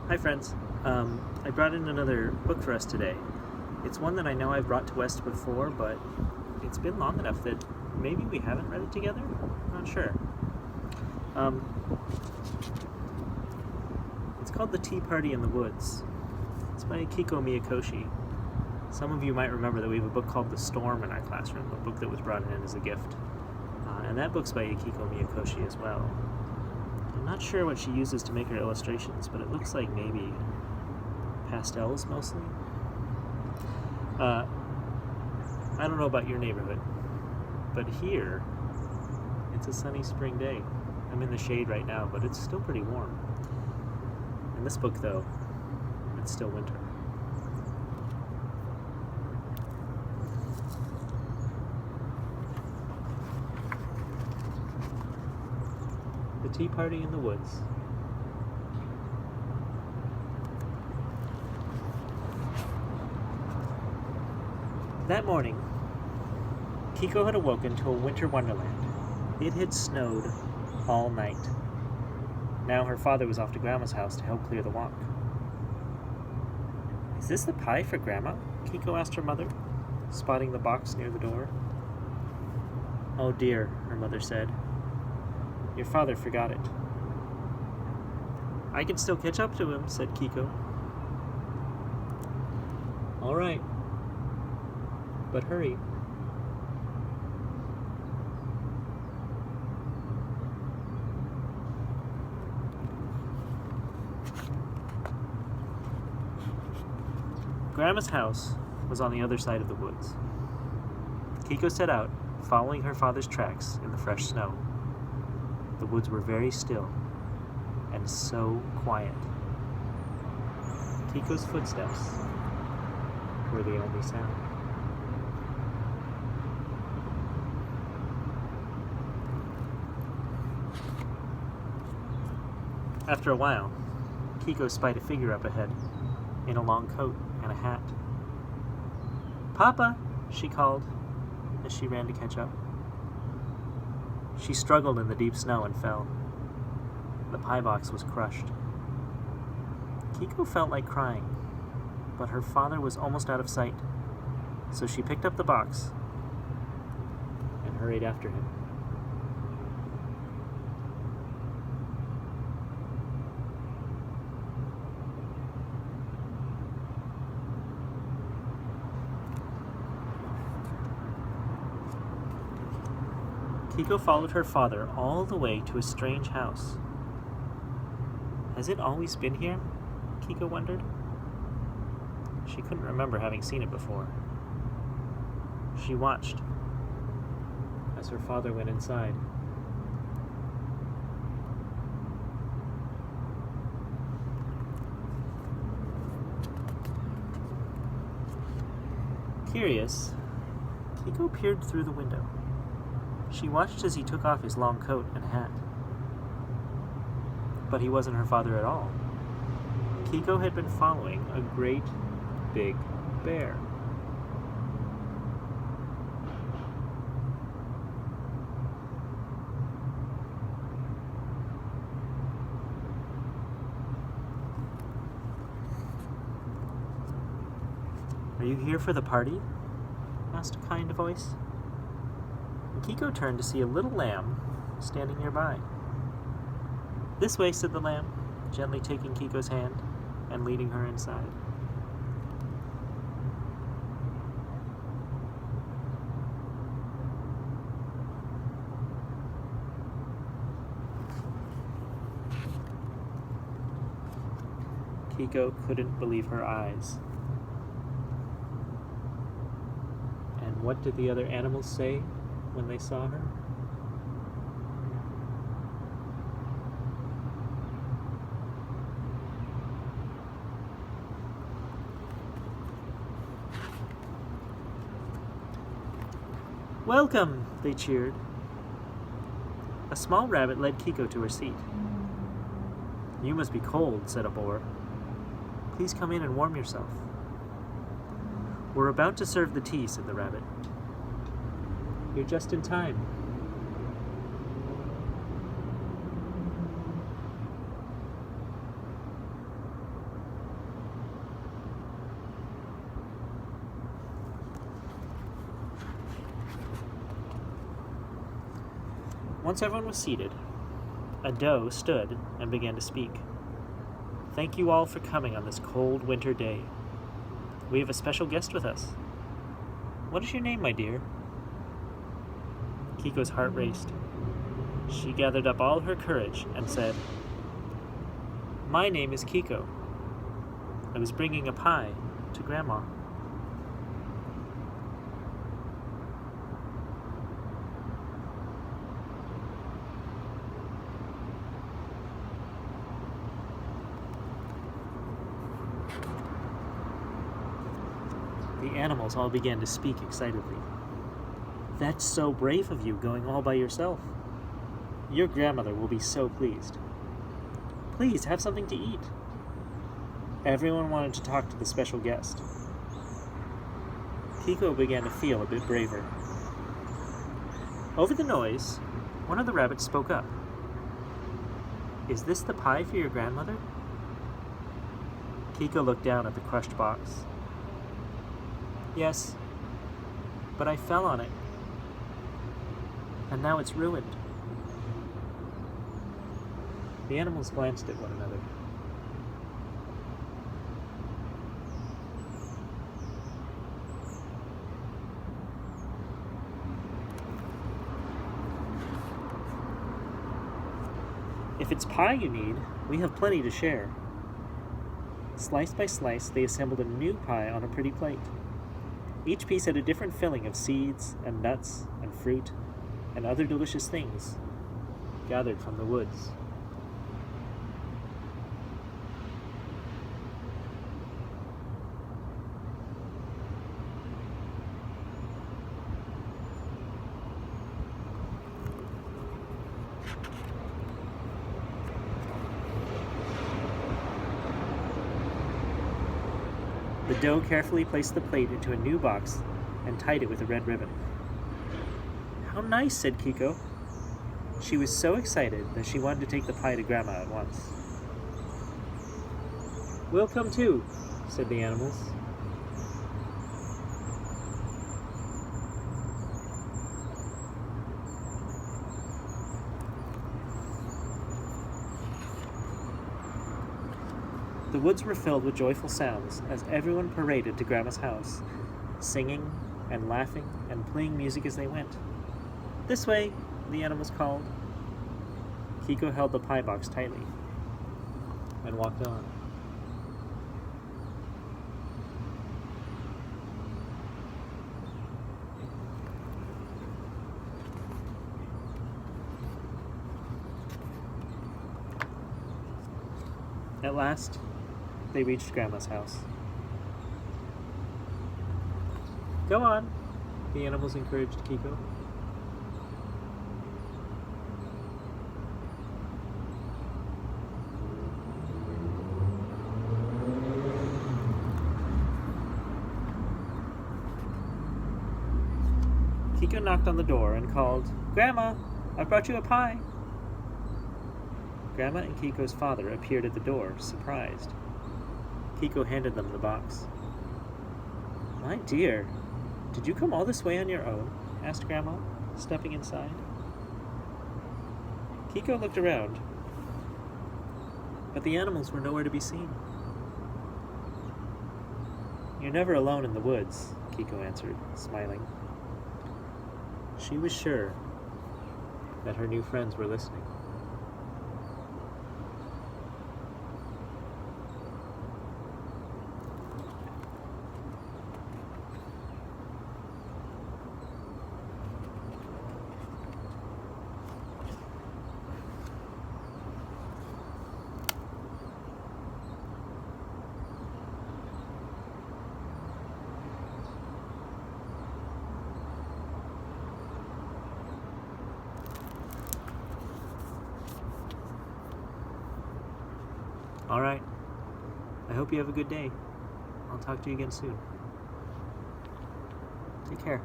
Hi friends. I brought in another book for us today. It's one that I know I've brought to West before, but it's been long enough that maybe we haven't read it together? Not sure. It's called The Tea Party in the Woods. It's by Akiko Miyakoshi. Some of you might remember that we have a book called The Storm in our classroom, a book that was brought in as a gift. And that book's by Akiko Miyakoshi as well. I'm not sure what she uses to make her illustrations, but it looks like maybe pastels mostly. I don't know about your neighborhood, but here it's a sunny spring day. I'm in the shade right now, but it's still pretty warm. In this book, though, it's still winter. The Tea Party in the Woods. That morning, Kiko had awoken to a winter wonderland. It had snowed all night. Now her father was off to Grandma's house to help clear the walk. "Is this the pie for Grandma?" Kiko asked her mother, spotting the box near the door. "Oh dear," her mother said. "Your father forgot it." "I can still catch up to him," said Kiko. "All right. But hurry." Grandma's house was on the other side of the woods. Kiko set out, following her father's tracks in the fresh snow. The woods were very still and so quiet. Kiko's footsteps were the only sound. After a while, Kiko spied a figure up ahead, in a long coat and a hat. "Papa!" she called, as she ran to catch up. She struggled in the deep snow and fell. The pie box was crushed. Kiko felt like crying, but her father was almost out of sight, so she picked up the box and hurried after him. Kiko followed her father all the way to a strange house. Has it always been here? Kiko wondered. She couldn't remember having seen it before. She watched as her father went inside. Curious, Kiko peered through the window. She watched as he took off his long coat and hat. But he wasn't her father at all. Kiko had been following a great, big bear. "Are you here for the party?" asked a kind voice. And Kiko turned to see a little lamb standing nearby. "This way," said the lamb, gently taking Kiko's hand and leading her inside. Kiko couldn't believe her eyes. And what did the other animals say when they saw her? "Welcome!" they cheered. A small rabbit led Kiko to her seat. "You must be cold," said a boar. "Please come in and warm yourself." "We're about to serve the tea," said the rabbit. "You're just in time." Once everyone was seated, a doe stood and began to speak. "Thank you all for coming on this cold winter day. We have a special guest with us. What is your name, my dear?" Kiko's heart raced. She gathered up all her courage and said, "My name is Kiko. I was bringing a pie to Grandma." The animals all began to speak excitedly. "That's so brave of you, going all by yourself. Your grandmother will be so pleased. Please have something to eat." Everyone wanted to talk to the special guest. Kiko began to feel a bit braver. Over the noise, one of the rabbits spoke up. "Is this the pie for your grandmother?" Kiko looked down at the crushed box. "Yes, but I fell on it, and now it's ruined." The animals glanced at one another. "If it's pie you need, we have plenty to share." Slice by slice, they assembled a new pie on a pretty plate. Each piece had a different filling of seeds and nuts and fruit and other delicious things gathered from the woods. The doe carefully placed the plate into a new box and tied it with a red ribbon. "How nice," said Kiko. She was so excited that she wanted to take the pie to Grandma at once. "We'll come too," said the animals. The woods were filled with joyful sounds as everyone paraded to Grandma's house, singing and laughing and playing music as they went. "This way," the animals called. Kiko held the pie box tightly and walked on. At last, they reached Grandma's house. "Go on," the animals encouraged Kiko. Kiko knocked on the door and called, "Grandma, I brought you a pie." Grandma and Kiko's father appeared at the door, surprised. Kiko handed them the box. "My dear, did you come all this way on your own?" asked Grandma, stepping inside. Kiko looked around, but the animals were nowhere to be seen. "You're never alone in the woods," Kiko answered, smiling. She was sure that her new friends were listening. All right. I hope you have a good day. I'll talk to you again soon. Take care.